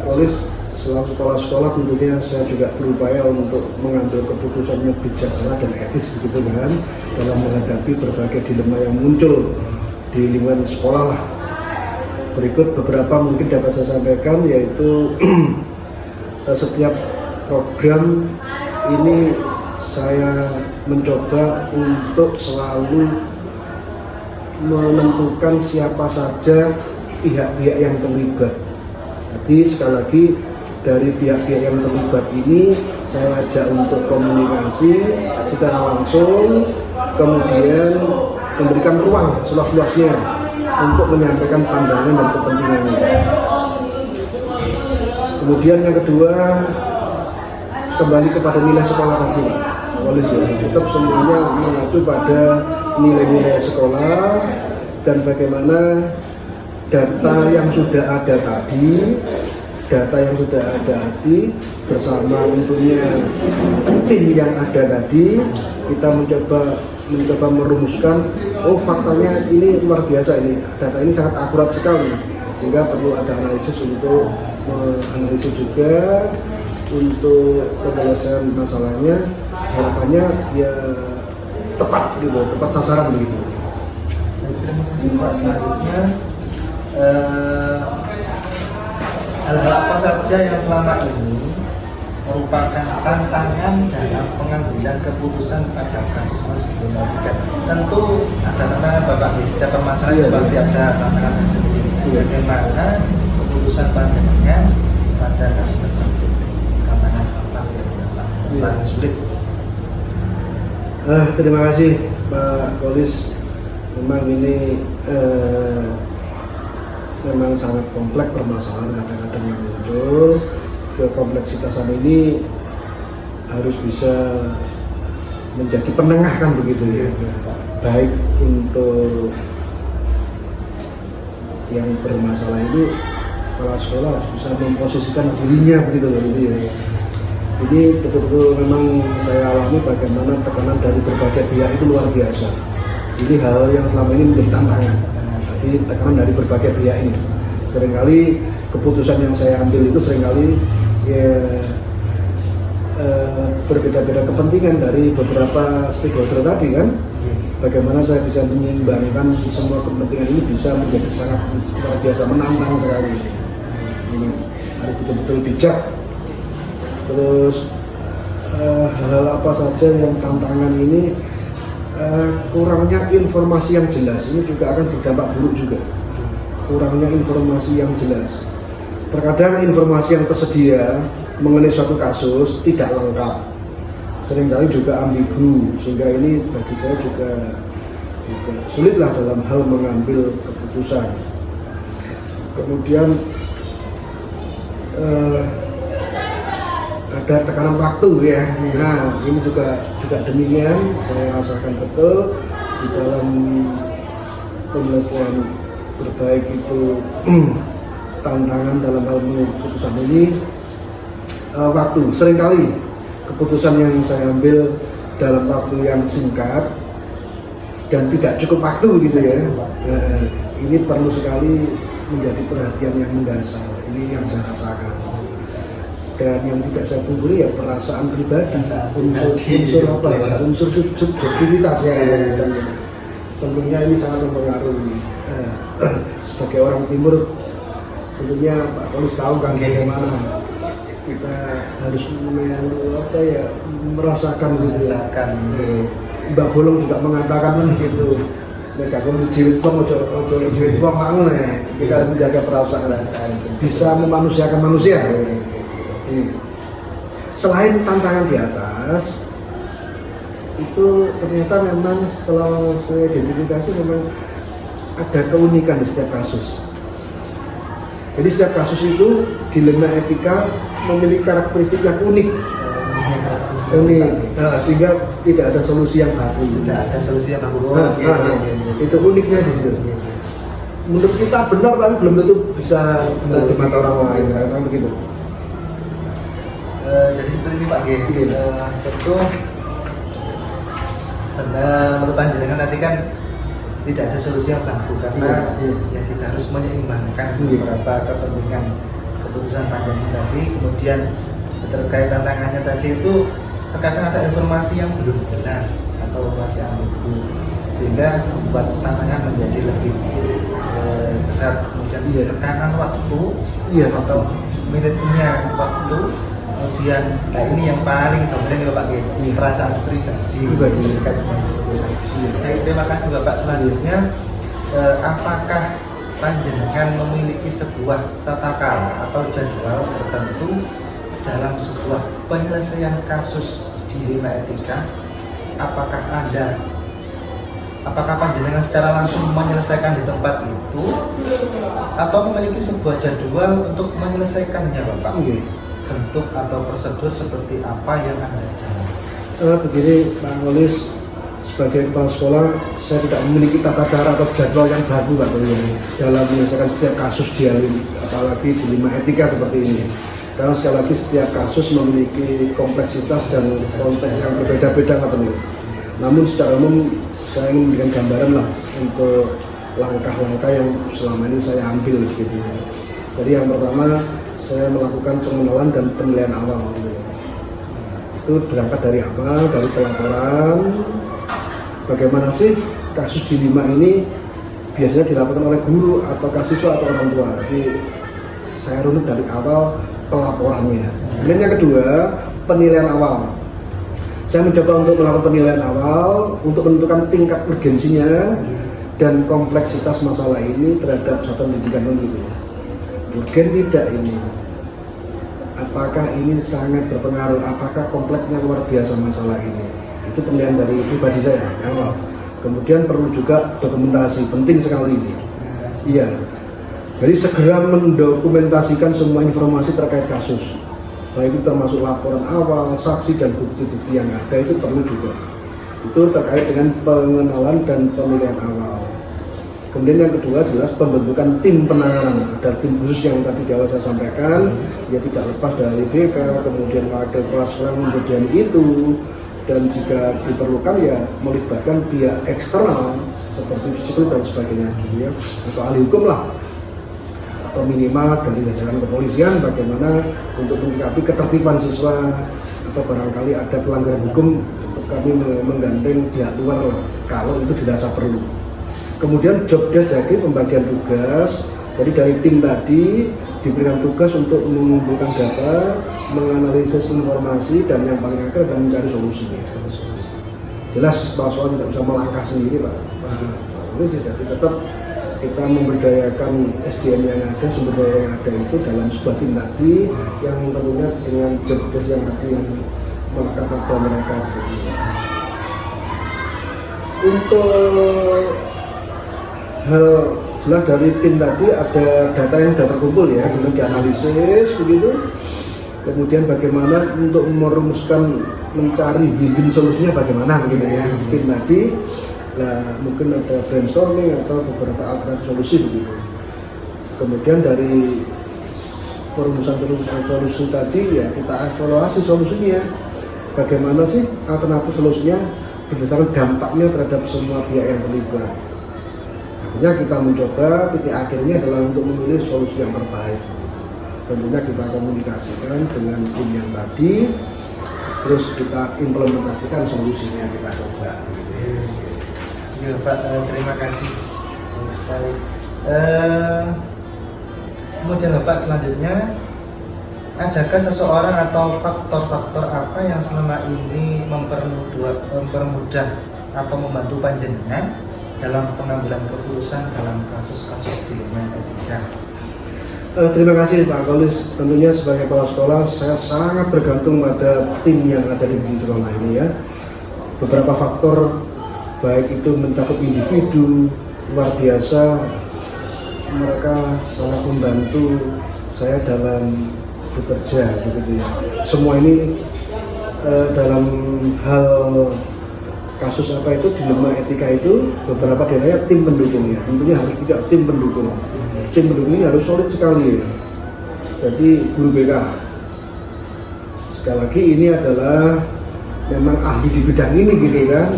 Polis. Selaku kepala sekolah tentunya saya juga berupaya untuk mengambil keputusan yang bijaksana dan etis begitu kan dalam menghadapi berbagai dilema yang muncul di lingkungan sekolah lah. Berikut beberapa mungkin dapat saya sampaikan, yaitu setiap program ini saya mencoba untuk selalu menentukan siapa saja pihak-pihak yang terlibat. Jadi sekali lagi dari pihak-pihak yang terlibat ini saya ajak untuk komunikasi secara langsung, kemudian memberikan ruang seluas-luasnya untuk menyampaikan pandangan dan kepentingannya. Kemudian yang kedua, kembali kepada nilai sekolah tadi. Tetap semuanya mengacu pada nilai-nilai sekolah dan bagaimana data yang sudah ada tadi, bersama tentunya tim yang ada tadi, kita mencoba merumuskan, faktanya ini luar biasa, ini data ini sangat akurat sekali, sehingga perlu ada analisis untuk menganalisis juga untuk penyelesaian masalahnya, harapannya ya tepat gitu, tepat sasaran begitu. Selanjutnya hal-hal apa saja yang selama ini merupakan tantangan dalam pengambilan keputusan pada kasus dilematika? Tentu ada tantangan Bapak, setiap permasalahan pasti ada tantangan tersendiri. Bagaimana keputusan panjenengan pada kasus tersebut? Tantangan apa yang paling sulit? Terima kasih Pak Polis. Memang ini memang sangat kompleks permasalahan kadang-kadang yang muncul. Kompleksitasan ini harus bisa menjadi penengah kan begitu ya, baik untuk yang bermasalah itu kepala sekolah harus bisa memposisikan dirinya begitu loh gitu ya. Jadi betul-betul memang saya alami bagaimana tekanan dari berbagai pihak itu luar biasa. Jadi hal yang selama ini menjadi tantangan. Jadi tekanan dari berbagai pihak ini. Seringkali keputusan yang saya ambil itu seringkali ya berbeda-beda kepentingan dari beberapa stakeholder tadi kan. Bagaimana saya bisa menyeimbangkan semua kepentingan ini bisa menjadi sangat luar biasa, menantang sekali. Ini harus betul-betul bijak. Terus hal apa saja yang tantangan ini, kurangnya informasi yang jelas ini juga akan berdampak buruk juga. Kurangnya informasi yang jelas. Terkadang informasi yang tersedia mengenai suatu kasus tidak lengkap, seringkali juga ambigu, sehingga ini bagi saya juga sulitlah dalam hal mengambil keputusan. Kemudian ada tekanan waktu ya. Nah ini juga demikian saya rasakan betul di dalam penyelesaian berbaik itu tantangan dalam hal keputusan ini. Waktu seringkali keputusan yang saya ambil dalam waktu yang singkat dan tidak cukup waktu gitu ya. Ini perlu sekali menjadi perhatian yang mendasar. Ini yang saya rasakan. Dan yang tidak saya pungkiri ya perasaan pribadi, unsur subjektivitas ya. Dan tentunya ini sangat mempengaruhi. Sebagai orang timur, tentunya Pak Polis tahu kan bagaimana kita harus merasakan gitu. Mbak Bolong juga mengatakan gitu. Mereka kalau jilid bang, jilid bang mangun ya. Kita harus menjaga perasaan, bisa memanusiakan manusia. Selain tantangan di atas, itu ternyata memang setelah saya identifikasi memang ada keunikan di setiap kasus. Jadi setiap kasus itu dilema etika memiliki karakteristik yang unik. Sehingga tidak ada solusi yang baru. Tidak ada solusi yang baru. Itu uniknya di situ. Menurut kita benar tapi belum tentu bisa benar di mata orang lain, karena begitu. Jadi seperti ini Pak G. Tentu menurut panjenengan nanti kan tidak ada solusi yang baku karena ya kita harus menyeimbangkan beberapa kepentingan keputusan panjenengan tadi. Kemudian terkait tantangannya tadi itu terkadang ada informasi yang belum jelas atau masih ambigu sehingga membuat tantangan menjadi lebih berat. Kemudian tekanan waktu atau minutnya waktu. Kemudian, nah ini yang paling jombleng ya Pak G, perasaan pribadi terkait dengan keputusan. Terima kasih Bapak. Selanjutnya, apakah panjenengan memiliki sebuah tata cara atau jadwal tertentu dalam sebuah penyelesaian kasus dilema etika? Apakah panjenengan secara langsung menyelesaikan di tempat itu atau memiliki sebuah jadwal untuk menyelesaikannya Bapak? Bentuk atau prosedur seperti apa yang Anda jalankan? Begini Pak Polis, sebagai kepala sekolah saya tidak memiliki tata cara atau jadwal yang baku Pak Polis dalam menyelesaikan setiap kasus dialog, apalagi dilema etika seperti ini. Karena sekali lagi setiap kasus memiliki kompleksitas dan konteks yang berbeda-beda Pak Polis. Namun secara umum saya ingin memberikan gambaran lah untuk langkah-langkah yang selama ini saya ambil gitu. Jadi yang pertama saya melakukan pengenalan dan penilaian awal gitu. Itu berangkat dari apa? Dari pelaporan. Bagaimana sih kasus dilema ini biasanya dilakukan oleh guru atau siswa atau orang tua. Jadi saya runut dari awal pelaporannya. Kemudian yang kedua, penilaian awal. Saya mencoba untuk melakukan penilaian awal untuk menentukan tingkat urgensinya dan kompleksitas masalah ini terhadap satuan pendidikan itu. Urgen tidak ini? Apakah ini sangat berpengaruh? Apakah kompleksnya luar biasa masalah ini? Itu penilaian dari pribadi saya. Awal. Kemudian perlu juga dokumentasi, penting sekali ini. Iya. Jadi segera mendokumentasikan semua informasi terkait kasus. Baik itu termasuk laporan awal, saksi dan bukti-bukti yang ada itu perlu juga. Itu terkait dengan pengenalan dan penilaian awal. Kemudian yang kedua jelas pembentukan tim penanganan. Ada tim khusus yang tadi di awal saya sampaikan, ya tidak lepas dari BK, kemudian wakil kepala sekolah kemudian itu, dan jika diperlukan ya melibatkan pihak eksternal seperti psikolog dan sebagainya, gitu ya, atau ahli hukum lah, atau minimal dari jajaran kepolisian bagaimana untuk menyikapi ketertiban siswa atau barangkali ada pelanggaran hukum untuk kami menggandeng pihak luar lah kalau itu dirasa perlu. Kemudian job desk jadi pembagian tugas, jadi dari tim tadi diberikan tugas untuk mengumpulkan data, menganalisis informasi dan yang paling akhir dan mencari solusinya. Jelas Pak Soal tidak bisa melangkah sendiri Pak. Jadi tetap kita memberdayakan SDM yang ada, sumber daya yang ada itu dalam sebuah tim tadi yang tentunya dengan job desk yang tadi yang melekat pada mereka. Untuk hal jelas dari tim tadi ada data yang sudah terkumpul ya, kemudian dianalisis begitu. Kemudian bagaimana untuk merumuskan mencari win-win solusinya bagaimana gitu ya. Tim tadi nah, mungkin ada brainstorming atau beberapa alternatif solusi begitu. Kemudian dari perumusan solusi tadi ya kita evaluasi solusinya. Bagaimana sih alternatif solusinya berdasarkan dampaknya terhadap semua pihak yang terlibat. Akhirnya kita mencoba titik akhirnya adalah untuk memilih solusi yang terbaik. Tentunya kita komunikasikan dengan tim yang tadi, terus kita implementasikan solusinya kita coba. Ya Pak, terima kasih sekali. Kemudian Bapak selanjutnya, adakah seseorang atau faktor-faktor apa yang selama ini mempermudah atau membantu panjenengan dalam pengambilan keputusan dalam kasus-kasus dilema etika? Terima kasih Pak Kolis. Tentunya sebagai kepala sekolah saya sangat bergantung pada tim yang ada di sekolah ini ya. Beberapa faktor baik itu mencakup individu luar biasa, mereka sangat membantu saya dalam bekerja begitu ya. Semua ini dalam hal kasus apa itu dilema etika itu beberapa daerahnya tim pendukung ya. Tentunya harus juga tim pendukung. Tim pendukung ini harus solid sekali ya. Jadi guru BK sekali lagi ini adalah memang ahli di bidang ini gitu kan.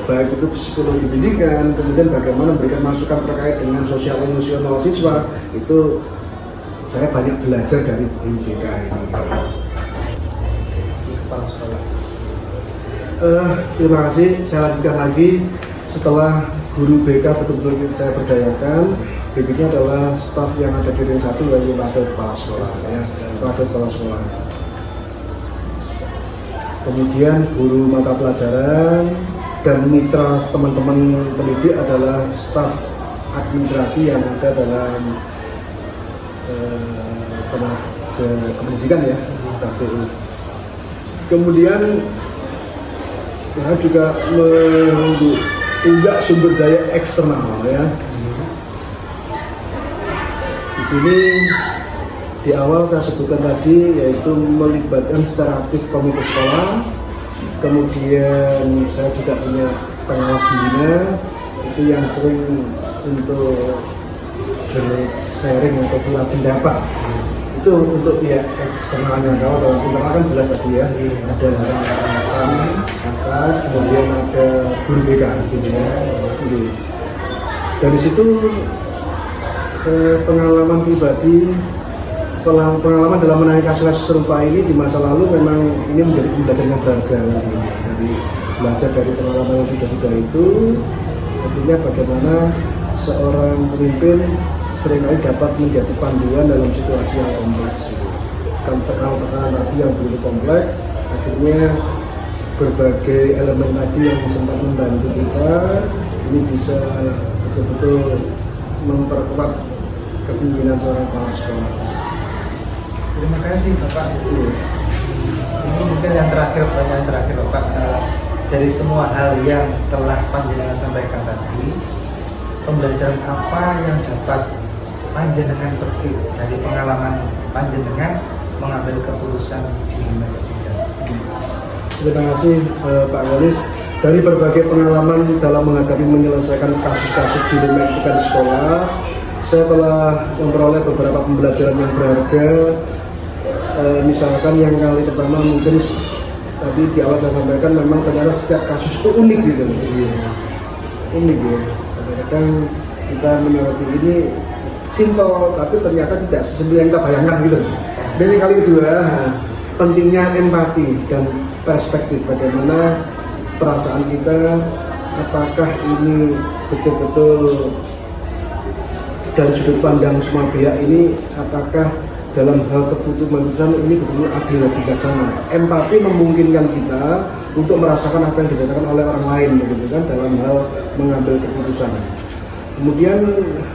Baik itu psikologi pendidikan, kemudian bagaimana memberikan masukan terkait dengan sosial emosional siswa, itu saya banyak belajar dari guru BK ini. Kepala sekolah. Terima kasih. Saya lanjutkan lagi setelah guru BK betul-betul saya berdayakan. Berikutnya adalah staf yang ada di ring 1 yaitu wakil kepala sekolah ya, wakil kepala sekolah. Kemudian guru mata pelajaran dan mitra teman-teman pendidik adalah staf administrasi yang ada dalam pendidikan ya, KPU. Kemudian saya juga menunjuk sumber daya eksternal ya. Di sini di awal saya sebutkan tadi yaitu melibatkan secara aktif komite sekolah. Kemudian saya juga punya pengawas pembina itu yang sering untuk bersharing atau belah pendapat. Itu untuk pihak eksternalnya. Kalau dalam internal kan jelas tadi ya, ada atas, kemudian ada guru BK gitu ya. Dari situ pengalaman pribadi, pengalaman dalam menangani kasus serupa ini di masa lalu memang ini menjadi pembelajaran yang berharga. Jadi belajar dari pengalaman yang sudah itu, tentunya bagaimana seorang pemimpin seringkali dapat menjadi panduan dalam situasi yang kompleks. Tekanan tadi yang begitu kompleks, akhirnya berbagai elemen tadi yang sempat membantu kita ini bisa betul-betul memperkuat kepemimpinan seorang kepala sekolah. Terima kasih Bapak. Ini mungkin yang terakhir, pertanyaan terakhir Bapak, dari semua hal yang telah Panjenengan sampaikan tadi, pembelajaran apa yang dapat Panjenengan petik dari pengalaman Panjenengan mengambil keputusan di lima etika? Terima kasih Pak Walis. Dari berbagai pengalaman dalam menghadapi menyelesaikan kasus-kasus di lima etika di sekolah, saya telah memperoleh beberapa pembelajaran yang berharga. Misalkan yang kali pertama mungkin tadi di awal saya sampaikan, memang ternyata setiap kasus itu unik gitu. Unik ya. Kadang-kadang kita menyoroti ini simpel, tapi ternyata tidak sesimpel yang kita bayangkan gitu. Dan yang kali kedua, pentingnya empati dan perspektif, bagaimana perasaan kita, apakah ini betul-betul dari sudut pandang semua pihak ini, apakah dalam hal keputusan ini betul-betul adil dan bijaksana. Empati memungkinkan kita untuk merasakan apa yang dirasakan oleh orang lain, begitu kan, dalam hal mengambil keputusan. Kemudian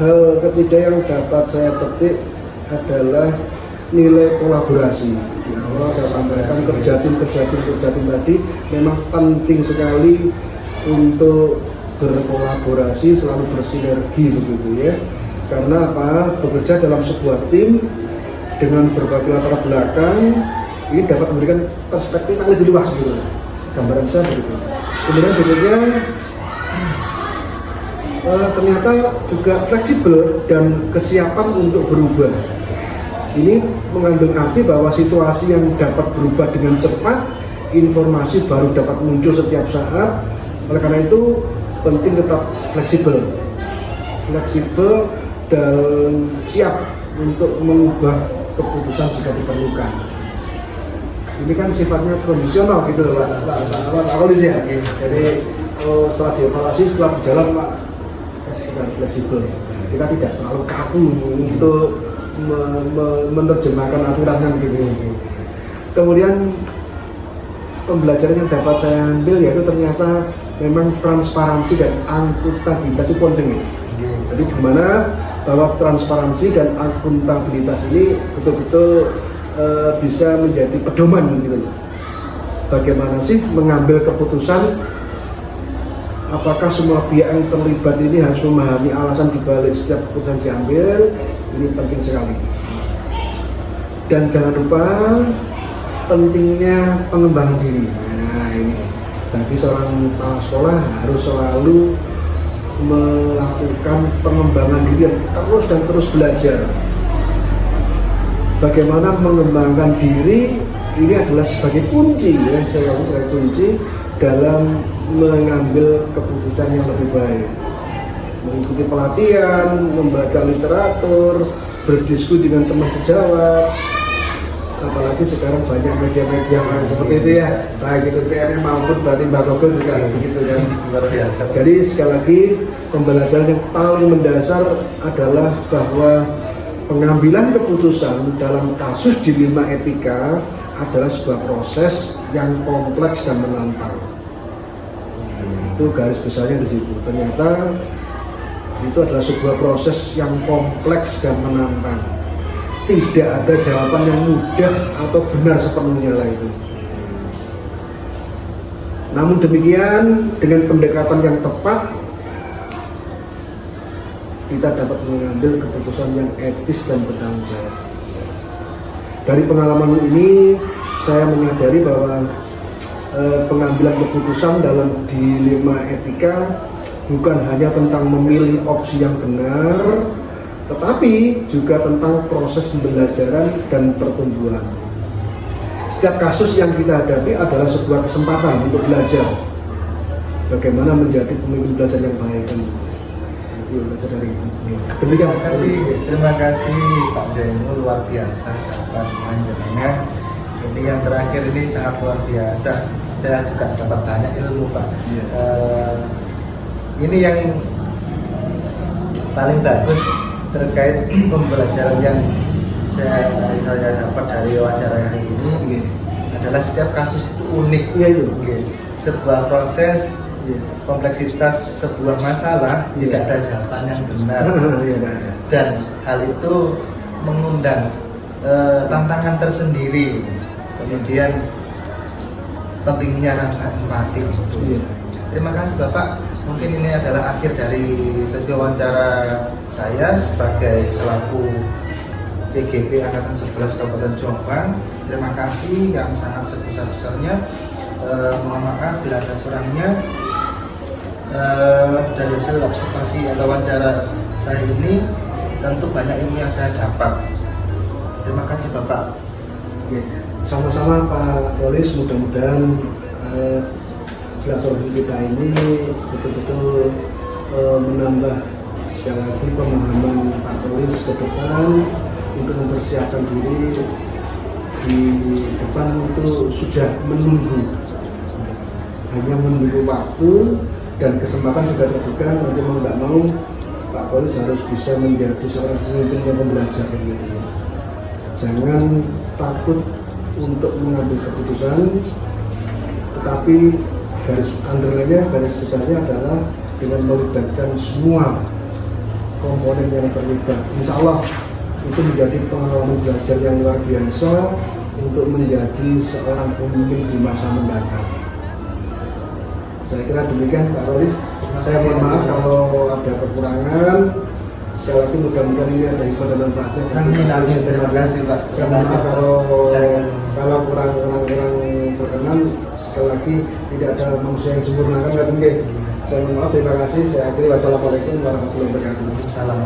hal ketiga yang dapat saya petik adalah nilai kolaborasi. Di awal saya sampaikan kerja tim tadi memang penting sekali untuk berkolaborasi, selalu bersinergi begitu ya. Karena apa? Bekerja dalam sebuah tim dengan berbagai latar belakang ini dapat memberikan perspektif yang lebih luas gitu. Gambaran saya begitu. Kemudian berikutnya ternyata juga fleksibel dan kesiapan untuk berubah. Ini mengandung arti bahwa situasi yang dapat berubah dengan cepat, informasi baru dapat muncul setiap saat. Oleh karena itu penting tetap fleksibel dan siap untuk mengubah keputusan jika diperlukan. Ini kan sifatnya kondisional gitu Pak Kolis ya. Jadi setelah dievaluasi, setelah berjalan Pak, kita fleksibel. Kita tidak terlalu kaku untuk menerjemahkan aturan yang gitu. Kemudian pembelajaran yang dapat saya ambil yaitu ternyata memang transparansi dan akuntabilitas itu penting. Jadi gimana bahwa transparansi dan akuntabilitas ini betul-betul bisa menjadi pedoman gitu. Bagaimana sih mengambil keputusan? Apakah semua pihak yang terlibat ini harus memahami alasan dibalik setiap keputusan diambil? Ini penting sekali. Dan jangan lupa pentingnya pengembangan diri. Nah ini, bagi seorang kepala sekolah harus selalu melakukan pengembangan diri terus belajar. Bagaimana mengembangkan diri ini adalah sebagai kunci ya, sebagai kunci dalam mengambil keputusan yang lebih baik. Mengikuti pelatihan, membaca literatur, berdiskusi dengan teman sejawat. Apalagi sekarang banyak media-media seperti itu ya, baik itu TNI maupun berarti Mbak Gogol juga begitu kan. Luar biasa. Jadi sekali lagi pembelajaran yang paling mendasar adalah bahwa pengambilan keputusan dalam kasus di lima etika adalah sebuah proses yang kompleks dan menantang. Itu garis besarnya di situ. Ternyata itu adalah sebuah proses yang kompleks dan menantang. Tidak ada jawaban yang mudah atau benar sepenuhnya lah itu. Namun demikian, dengan pendekatan yang tepat, kita dapat mengambil keputusan yang etis dan bertanggung jawab. Dari pengalaman ini, saya menyadari bahwa pengambilan keputusan dalam di lima etika bukan hanya tentang memilih opsi yang benar, tetapi juga tentang proses pembelajaran dan pertumbuhan. Setiap kasus yang kita hadapi adalah sebuah kesempatan untuk belajar bagaimana menjadi pemimpin belajar yang baik. belajar dari itu. Demikian. Terima kasih Pak Zainul, luar biasa jawaban panjenengan. Ini yang terakhir ini sangat luar biasa. Saya juga dapat banyak ilmu Pak. Iya. Ini yang paling bagus terkait pembelajaran yang saya dapat dari wawancara hari ini. Iya. Adalah setiap kasus itu unik. Iya itu. Sebuah proses, Iya. kompleksitas sebuah masalah tidak ada jawaban yang benar. Iya. Dan hal itu mengundang tantangan tersendiri. Kemudian pentingnya rasa empati. Iya. Terima kasih Bapak. Mungkin ini adalah akhir dari sesi wawancara saya sebagai selaku CGP Angkatan 11 Kabupaten Jombang. Terima kasih yang sangat sebesar-besarnya. Mohon maaf bila ada kurangnya. Dari hasil observasi atau wawancara saya ini tentu banyak ilmu yang saya dapat. Terima kasih Bapak. Oke. Sama-sama Pak Polis, mudah-mudahan silaturahmi kita ini betul-betul menambah sekali lagi pemahaman Pak Polis ke depan untuk mempersiapkan diri di depan itu sudah menunggu, hanya menunggu waktu dan kesempatan juga terbuka. Nanti mau nggak mau Pak Polis harus bisa menjadi seorang pemimpin yang pembelajar gitu. Jangan takut untuk mengambil keputusan, tetapi garis underline-nya, garis besarnya adalah dengan melibatkan semua komponen yang terlibat. Insya Allah itu menjadi pengalaman belajar yang luar biasa untuk menjadi seorang pemimpin di masa mendatang. Saya kira demikian Pak Rolis. Saya mohon maaf kalau ada kekurangan. Sekali lagi mudah-mudahan ini ada hikmah dan manfaatnya. Amin. Terima kasih Pak. Saya mohon maaf kalau kurang berkenan. Sekali lagi tidak ada manusia yang sempurna kan nggak mungkin. Saya mohon maaf, terima kasih. Saya akhiri. Wassalamualaikum warahmatullahi wabarakatuh. Salam.